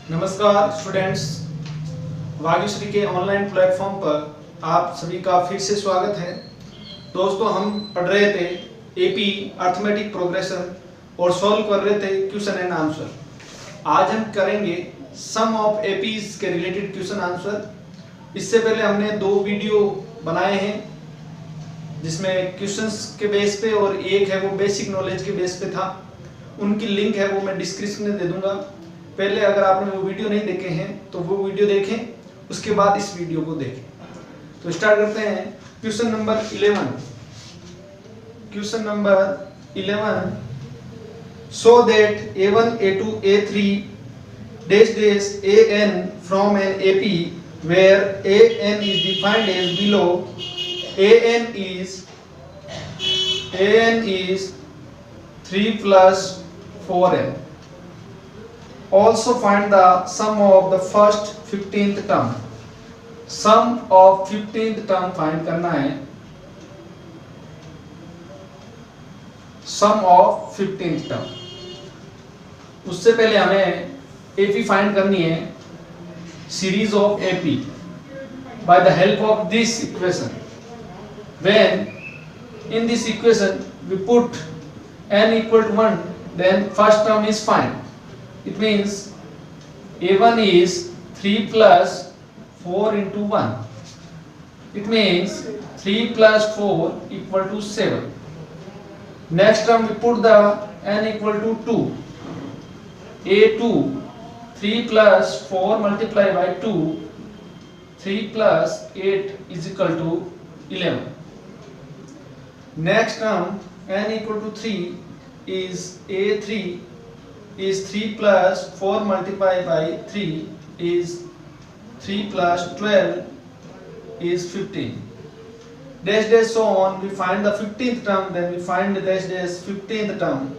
नमस्कार स्टूडेंट्स, भाग्यश्री के online platform पर आप सभी का फिर से स्वागत है। दोस्तों, हम पढ़ रहे थे एपी अर्थमेटिक प्रोग्रेशन और सॉल्व कर रहे थे क्वेश्चन एंड आंसर। आज हम करेंगे सम ऑफ एपीज के रिलेटेड क्वेश्चन आंसर। इससे पहले हमने 2 वीडियो बनाए हैं जिसमें क्वेश्चंस के बेस पे और एक है वो बेसिक नॉलेज के बेस पे था। उनकी लिंक है वो मैं डिस्क्रिप्शन में दे दूंगा। पहले अगर आपने वो वीडियो नहीं देखे हैं तो वो वीडियो देखें, उसके बाद इस वीडियो को देखें। तो स्टार्ट करते हैं question number 11। Question number 11, show that a1 a2 a3 dash dash an from an AP where an is defined as below. an is 3 plus 4n. Also find the sum of the first 15th term. Sum of 15th term find करना है। Sum of 15th term। उससे पहले हमें AP find करनी है, series of AP by the help of this equation. When in this equation we put n equal to 1, then first term is find. It means a1 is 3 plus 4 into 1. It means 3 plus 4 equal to 7. Next term we put the n equal to 2. a2 3 plus 4 multiplied by 2, 3 plus 8 is equal to 11. Next term n equal to 3 is a3 is 3 plus 4 multiplied by 3 is 3 plus 12 is 15. Dash dash so on. We find the 15th term, then we find the dash dash 15th term.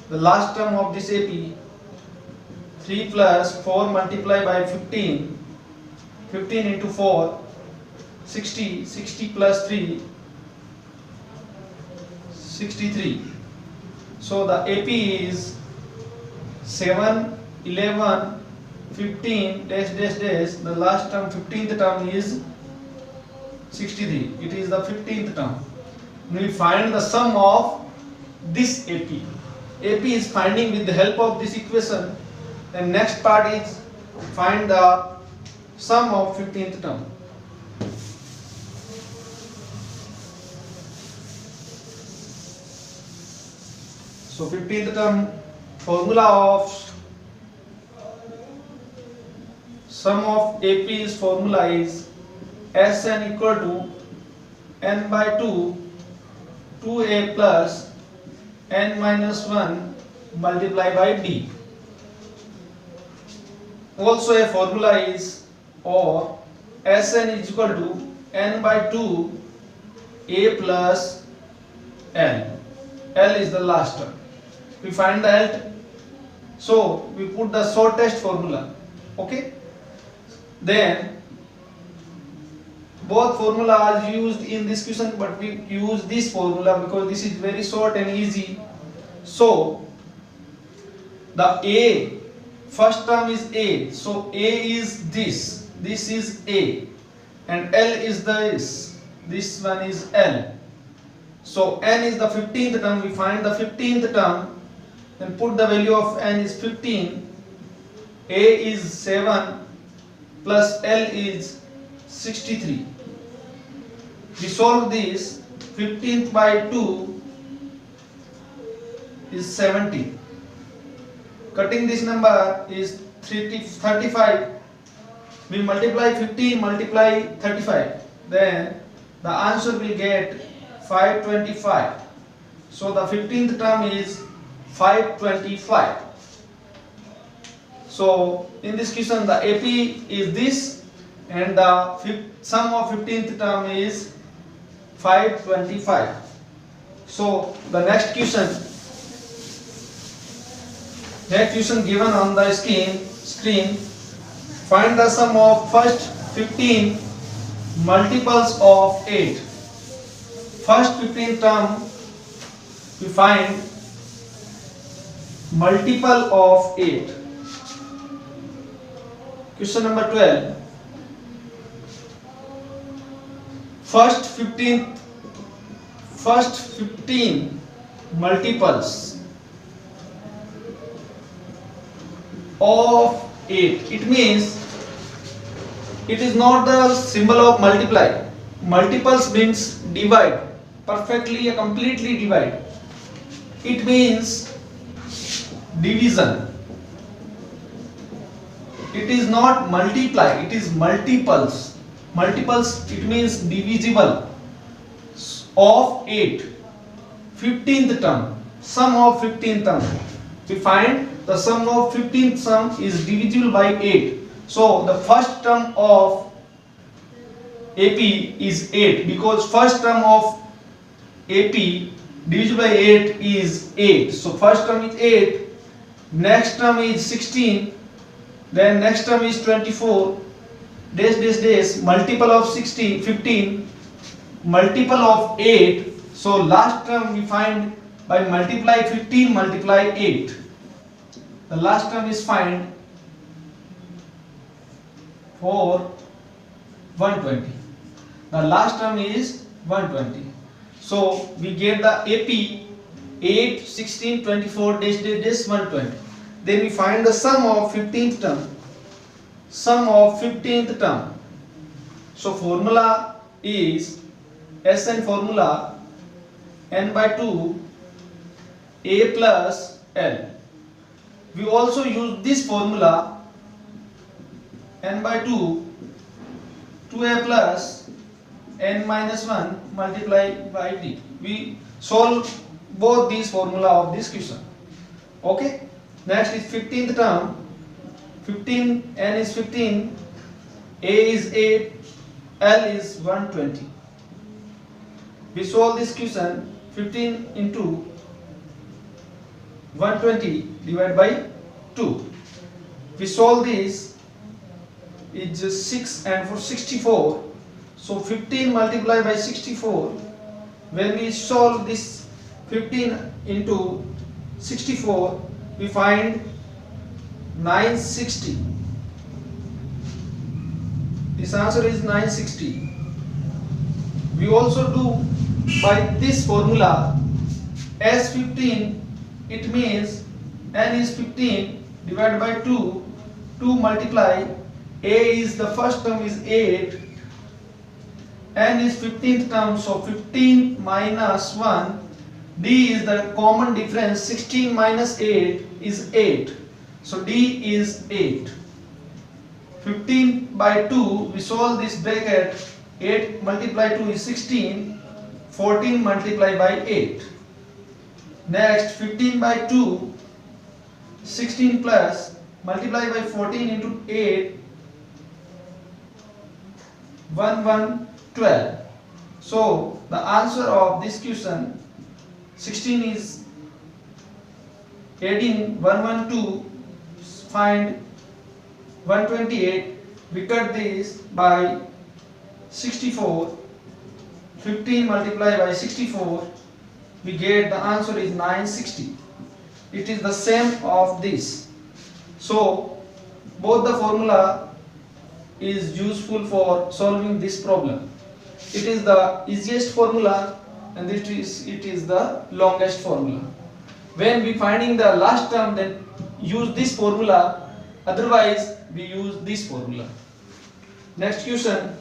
The last term of this AP, 3 plus 4 multiplied by 15, 15 into 4, 60, 60 plus 3, 63. So the AP is 7, 11, 15 dash dash dash. The last term 15th term is 63. It is the 15th term. We find the sum of this AP. AP is finding with the help of this equation. And next part is find the sum of 15th term. So 15th term, formula of sum of AP's formula is Sn equal to n by 2, 2a plus n minus 1 multiplied by d. Also a formula is or Sn is equal to n by 2 a plus l. L is the last term. We find the L, so we put the shortest formula. Okay, then both formula are used in this question, but we use this formula because this is very short and easy. So the A, first term is A, so A is this is A, and L is this one is L. So n is the 15th term. We find the 15th term, then put the value of n is 15. A is 7 plus L is 63. We solve this. 15th by 2 is 70. Cutting this number is 35. We multiply 15 multiply 35, then the answer will get 525. So the 15th term is 525. So in this question the AP is this and the sum of 15th term is 525. So the next question given on the screen, find the sum of first 15 multiples of 8. First 15 term we find multiple of 8. Question number 12. First 15 multiples of 8. It means it is not the symbol of multiply. Multiples means divide, perfectly or completely divide. It means division. It is not multiply, it is multiples. Multiples, it means divisible of 8. 15th term, sum of 15th term. We find the sum of 15th term is divisible by 8. So the first term of AP is 8 because first term of AP divisible by 8 is 8. So first term is 8, next term is 16, then next term is 24, multiple of 15, multiple of 8. So last term we find by multiply 15 multiply 8. The last term is find for 120. The last term is 120. So we get the AP 8, 16, 24, 120. Then we find the sum of 15th term. Sum of 15th term. So formula is SN formula n by 2 a plus L. We also use this formula n by 2 2a plus n minus 1 multiplied by d. We solve both these formula of this question. Okay. Next is 15th term. 15, n is 15, a is 8, L is 120. We solve this question. 15 into 120 divided by 2. We solve this, it's just 6 and for 64. So 15 multiplied by 64. When we solve this 15 into 64, we find 960. This answer is 960. We also do by this formula S15. It means n is 15 divided by 2. 2 multiply a is the first term is 8. N is 15th term, so 15 minus 1. D is the common difference. 16 minus 8 is 8. So D is 8. 15 by 2, we solve this bracket. 8 multiplied 2 is 16. 14 multiplied by 8. Next 15 by 2, 16 plus multiply by 14 into 8, 12. So the answer of this question 16 is 18, 112, find 128. We cut this by 64. 15 multiplied by 64, we get the answer is 960. It is the same of this. So both the formula is useful for solving this problem. It is the easiest formula and it is the longest formula. When we finding the last term, then use this formula, otherwise we use this formula. Next question.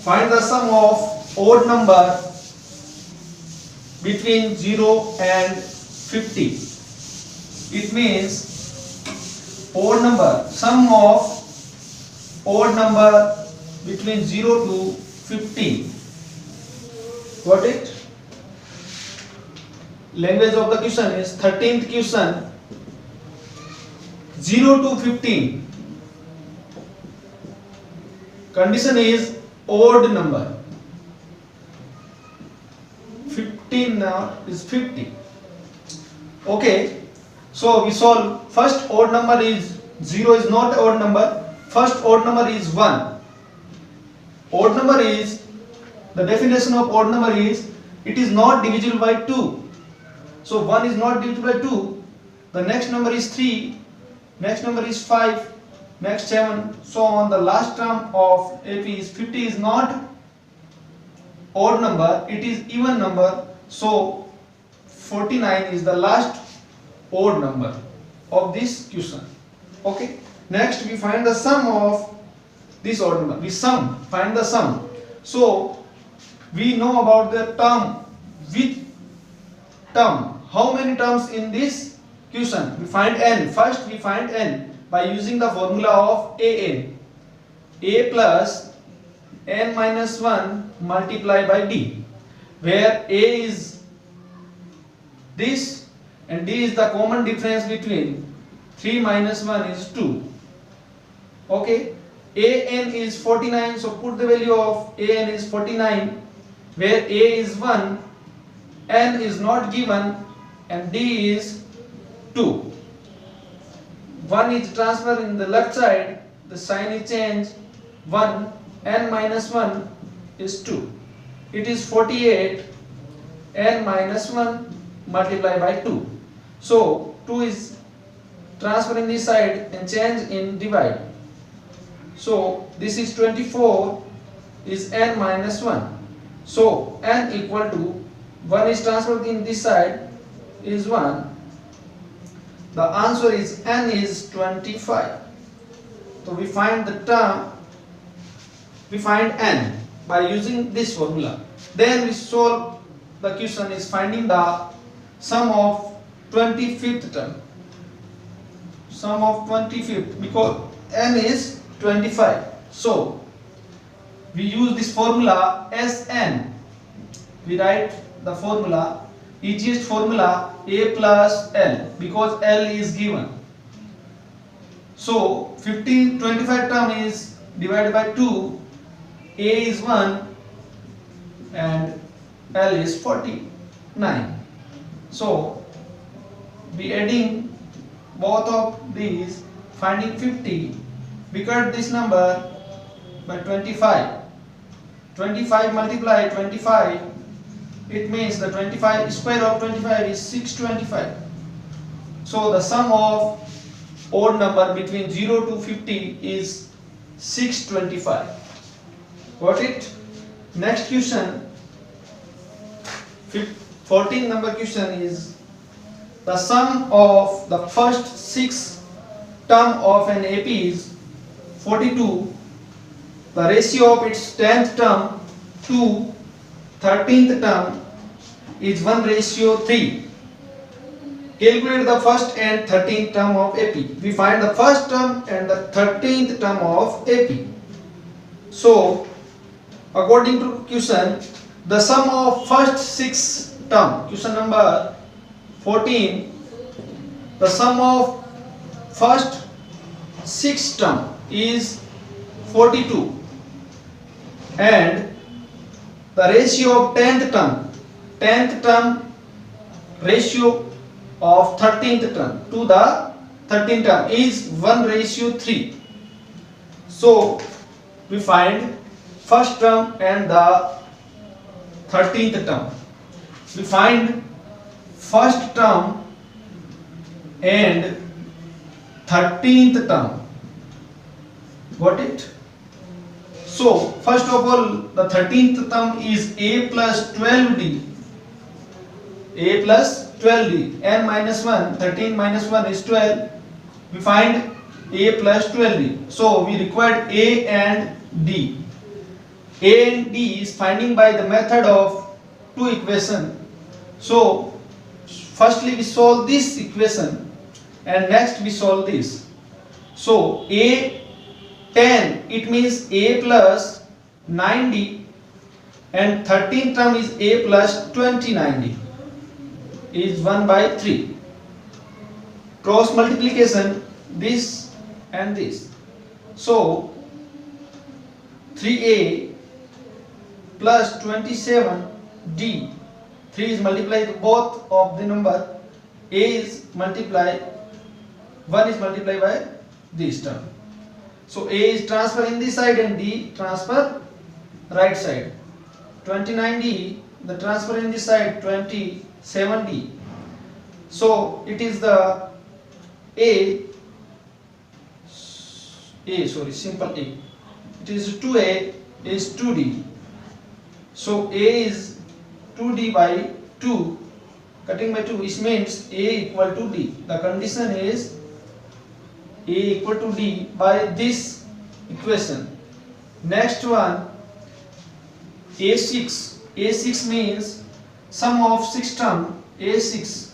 Find the sum of odd number between 0 and 50. It means odd number, sum of odd number between 0 to 15. Got it? Language of the question is 13th question. 0 to 15. Condition is odd number. 15 now is 50. Okay. So we solve. First odd number is 0 is not odd number. First odd number is 1. Odd number is, the definition of odd number is, it is not divisible by 2. So 1 is not divisible by 2. The next number is 3. next number is 5, next 7, so on. The last term of AP is 50 is not odd number, it is even number, so 49 is the last odd number of this question. Okay, next we find the sum of this odd number. We find the sum. So we know about the term with term. How many terms in this question? We find n. First we find n by using the formula of an. A plus n minus 1 multiplied by d, where a is this and d is the common difference between 3 minus 1 is 2. Okay, an is 49, so put the value of an is 49, where a is 1, n is not given, and d is 2. 1 is transferred in the left side, the sign is changed. 1, n minus 1 is 2. It is 48, n minus 1 multiplied by 2. So 2 is transferred in this side and change in divide. So this is 24 is n minus 1. So n equal to 1 is transferred in this side is 1. The answer is n is 25. So we find the term, we find n by using this formula. Then we solve the question is finding the sum of 25th term. Sum of 25th, because n is 25. So we use this formula Sn. We write the formula, easiest formula a plus l, because l is given. So 25 term is divided by 2, a is 1 and l is 49. So we adding both of these, finding 50, we cut this number by 25. 25 multiply 25, it means the 25 square of 25 is 625. So the sum of odd number between 0 to 50 is 625. Got it? Next question, 14 number question is the sum of the first 6 term of an AP is 42. The ratio of its 10th term to 13th term is 1:3. Calculate the first and 13th term of AP. We find the first term and the 13th term of AP. So according to question, the sum of first 6 term, question number 14, the sum of first 6 term is 42, and the ratio of 10th term ratio of 13th term to the 13th term is 1:3. So we find first term and the 13th term. We find first term and 13th term. Got it? So first of all, the 13th term is a plus 12d. A plus 12d. n minus 1, 13 minus 1 is 12. We find a plus 12d. So we required a and d. A and d is finding by the method of two equation. So firstly we solve this equation and next we solve this. So a 10, it means a plus 9d, and 13th term is a plus 29d, is 1/3. Cross multiplication this and this. So 3a plus 27d, 3 is multiplied both of the number, a is multiplied, 1 is multiplied by this term. So a is transfer in this side and d transfer right side. 29d, the transfer in this side 27d. So it is the a simple A. It is 2A is 2D. So A is 2D by 2, cutting by 2, which means A equal to D. The condition is A equal to D by this equation. Next one, A6. A6 means sum of 6 terms. A6.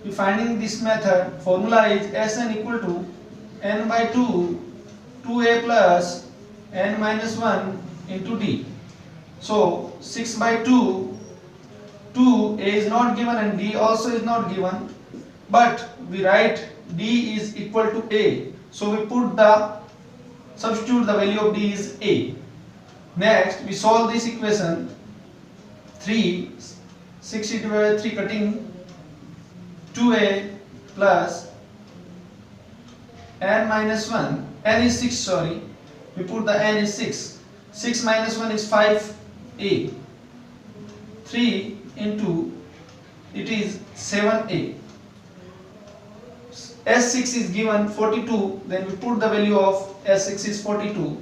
We finding this method. Formula is Sn equal to n by 2, 2A plus n minus 1 into D. So 6 by 2, 2, A is not given and D also is not given, but we write D is equal to A. So we substitute the value of D is A. Next we solve this equation. 3, 60 divided by 3, cutting 2A plus n minus 1, n is 6, sorry, we put the n is 6, 6 minus 1 is 5A, 3 into, it is 7A, S6 is given 42, then we put the value of S6 is 42,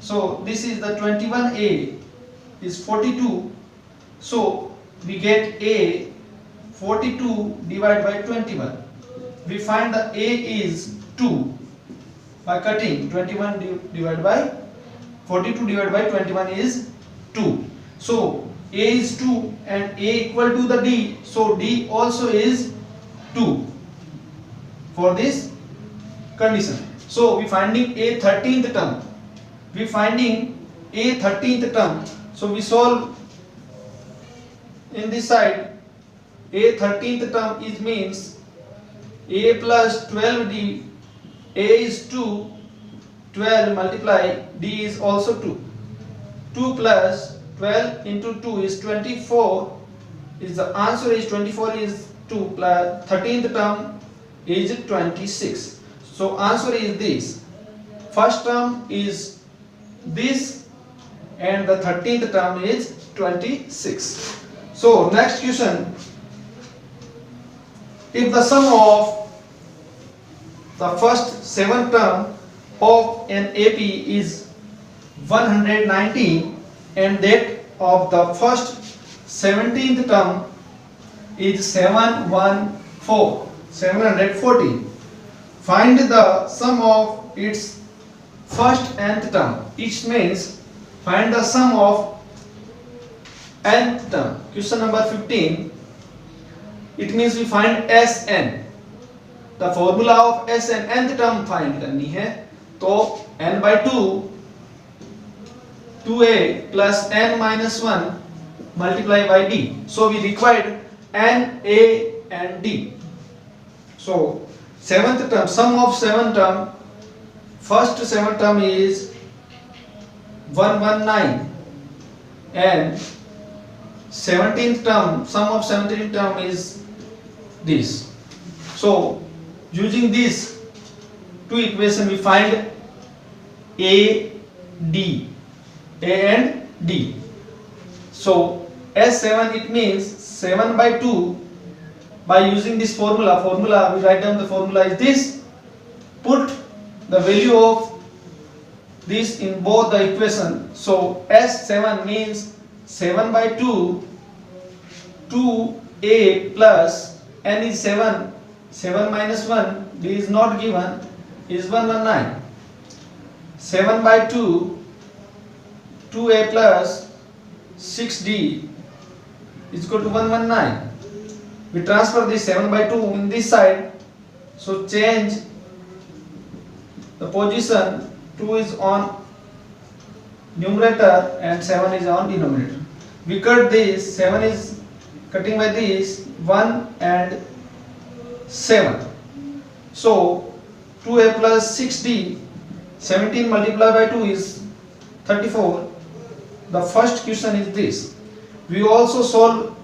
so this is the 21A is 42, so we get A 42 divided by 21. We find the A is 2 by cutting 21 divided by 42 divided by 21 is 2. So A is 2 and A equal to the D. So D also is 2 for this condition. So we finding A 13th term. We finding A 13th term. So we solve in this side. A 13th term is means A plus 12D. A is 2, 12 multiply D is also 2. 2 plus 12 into 2 is 24. Is the answer is 24 is 2 plus 13th term is 26. So answer is this. First term is this and the 13th term is 26. So next question. If the sum of the first 7 term of an AP is 119 and that of the first 17th term is 714, find the sum of its first nth term. It means find the sum of nth term. Question number 15. It means we find Sn. The formula of Sn nth term find करनी है. तो n by 2, 2a plus n minus 1 multiply by d. So we required n, a and d. So seventh term, sum of 7 term, first 7 term is 119 and 17th term, sum of 17th term is this. So using these two equations we find A and D. So S7 it means 7 by 2. By using this formula we write down the formula is this. Put the value of this in both the equation. So S7 means 7 by 2, 2a plus n is 7, 7 minus 1, d is not given, is 119. 7 by 2, 2a plus 6d is equal to 119. We transfer this 7 by 2 in this side, so change the position. 2 is on numerator and 7 is on denominator. We cut this, 7 is cutting by this, 1 and 7. So 2a plus 6d, 17 multiplied by 2 is 34. The first question is this. We also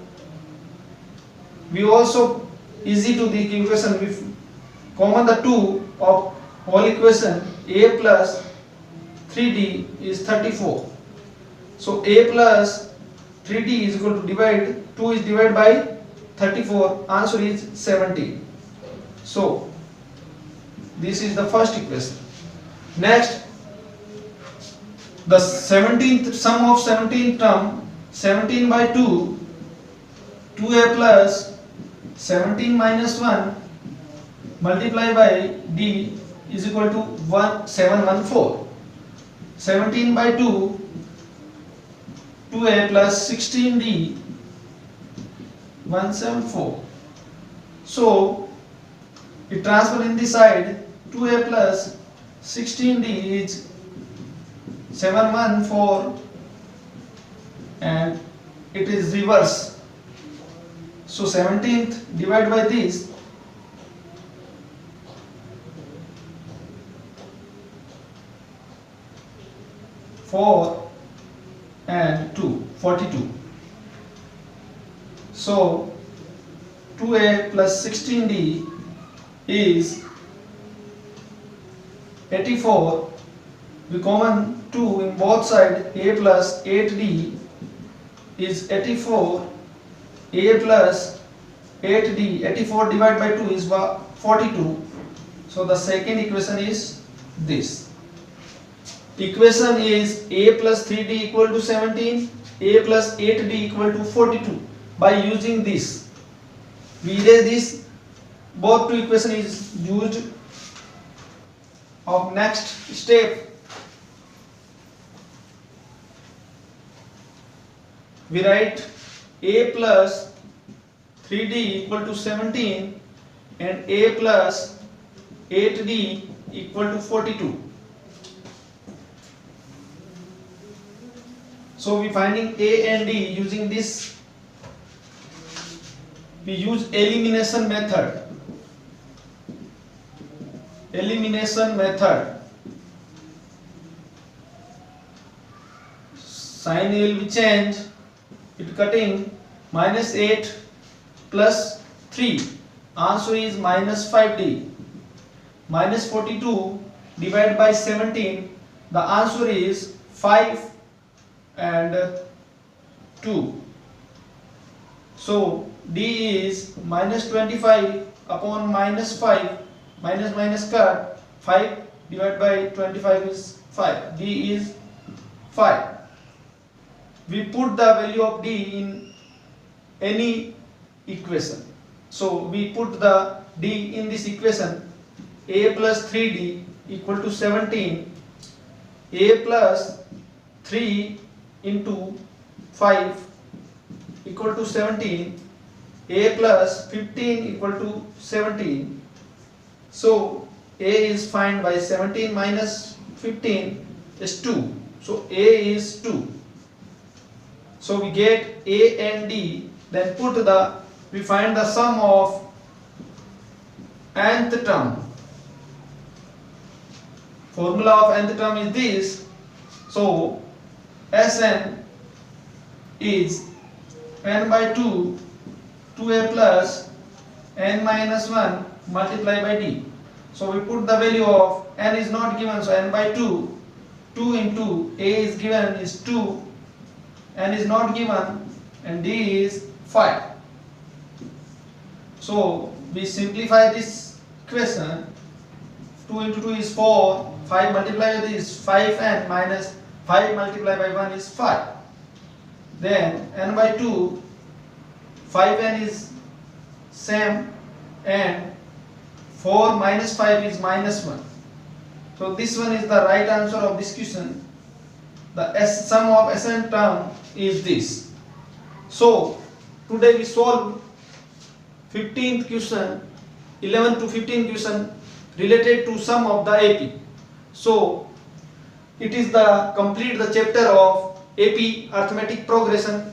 easy to the equation, we common the 2 of whole equation. A plus 3d is 34. So a plus 3d is equal to divide, 2 is divided by 34, answer is 17. So this is the first equation. Next, the 17th sum of 17th term, 17 by 2, 2a plus 17 minus 1 multiply by d is equal to 714. 17 by 2, 2a plus 16d, 174. So it transfer in this side, 2a plus 16d is 714 and it is reverse. So 17th divided by this, 4 and 2, 42. So 2a plus 16d is 84. We common 2 in both sides. A plus 8d is 84. A plus 8d, 84 divided by 2 is 42. So the second equation is this. Equation is a plus 3d equal to 17, a plus 8d equal to 42. By using this, we erase this. Both two equation is used. Of next step, we write a plus 3d equal to 17 and a plus 8d equal to 42. So we finding a and d using this. We use elimination method. Elimination method. Sign will be changed. It cutting minus 8 plus 3. Answer is minus 5d. Minus 42 divided by 17. The answer is 5 and 2. So d is minus 25 upon minus 5. Minus minus cut. 5 divided by 25 is 5. D is 5. We put the value of d in any equation. So we put the d in this equation. A plus 3d equal to 17. A plus 3 into 5 equal to 17. A plus 15 equal to 17. So a is find by 17 minus 15 is 2. So a is 2. So we get a and d. Then we find the sum of nth term. Formula of nth term is this. So Sn is n by 2, 2a plus n minus 1 multiplied by d. So we put the value of n is not given, so n by 2, 2 into a is given is 2, n is not given, and d is 5. So we simplify this equation. 2 into 2 is 4, 5 multiplied by this 5n minus 5 multiplied by 1 is 5. Then n by 2, 5n is same and 4 minus 5 is minus 1. So this one is the right answer of this question. The sum of Sn term is this. So today we solve 15th question, 11 to 15 question related to sum of the AP. So it is the complete the chapter of AP arithmetic progression.